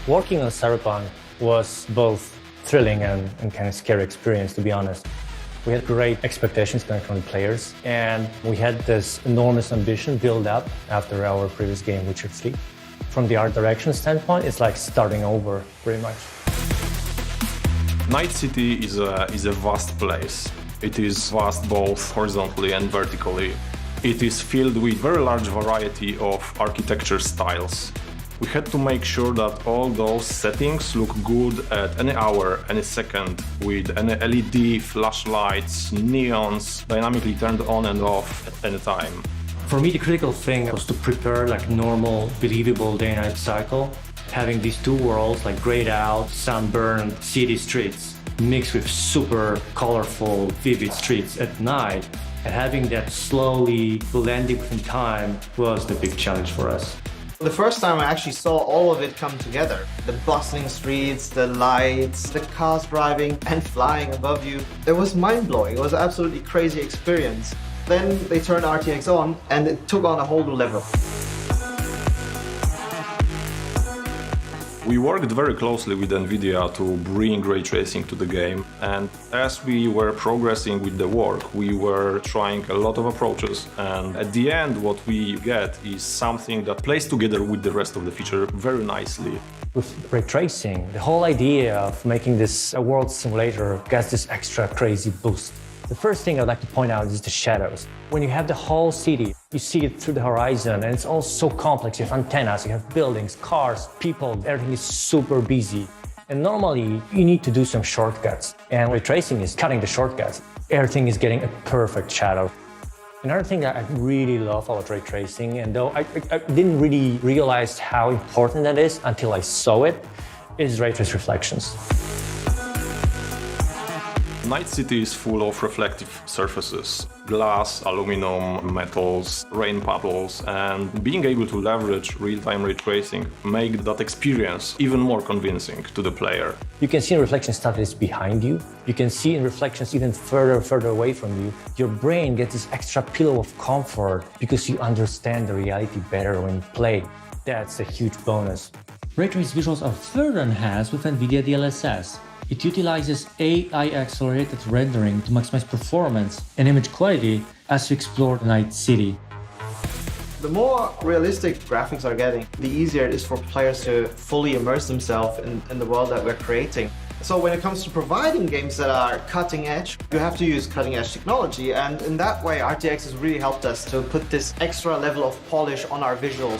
Working on Cyberpunk was both thrilling and kind of scary experience, to be honest. We had great expectations coming from the players, and we had this enormous ambition built up after our previous game, Witcher 3. From the art direction standpoint, it's like starting over, pretty much. Night City is a vast place. It is vast both horizontally and vertically. It is filled with very large variety of architecture styles. We had to make sure that all those settings look good at any hour, any second, with any LED, flashlights, neons, dynamically turned on and off at any time. For me, the critical thing was to prepare like normal, believable day-night cycle, having these two worlds like grayed out, sunburned city streets mixed with super colorful, vivid streets at night, and having that slowly blending within time was the big challenge for us. The first time I actually saw all of it come together, the bustling streets, the lights, the cars driving and flying above you, it was mind-blowing. It was an absolutely crazy experience. Then they turned RTX on and it took on a whole new level. We worked very closely with NVIDIA to bring ray tracing to the game, and as we were progressing with the work, we were trying a lot of approaches, and at the end what we get is something that plays together with the rest of the feature very nicely. With ray tracing, the whole idea of making this a world simulator gets this extra crazy boost. The first thing I'd like to point out is the shadows. When you have the whole city, you see it through the horizon, and it's all so complex. You have antennas, you have buildings, cars, people, everything is super busy. And normally, you need to do some shortcuts, and ray tracing is cutting the shortcuts. Everything is getting a perfect shadow. Another thing that I really love about ray tracing, and though I didn't really realize how important that is until I saw it, is ray trace reflections. Night City is full of reflective surfaces, glass, aluminum, metals, rain puddles, and being able to leverage real-time ray tracing make that experience even more convincing to the player. You can see in reflections stuff that is behind you. You can see in reflections even further away from you. Your brain gets this extra pillow of comfort because you understand the reality better when you play. That's a huge bonus. Ray trace visuals are further enhanced with NVIDIA DLSS. It utilizes AI-accelerated rendering to maximize performance and image quality as you explore Night City. The more realistic graphics are getting, the easier it is for players to fully immerse themselves in the world that we're creating. So when it comes to providing games that are cutting edge, you have to use cutting edge technology, and in that way RTX has really helped us to put this extra level of polish on our visuals.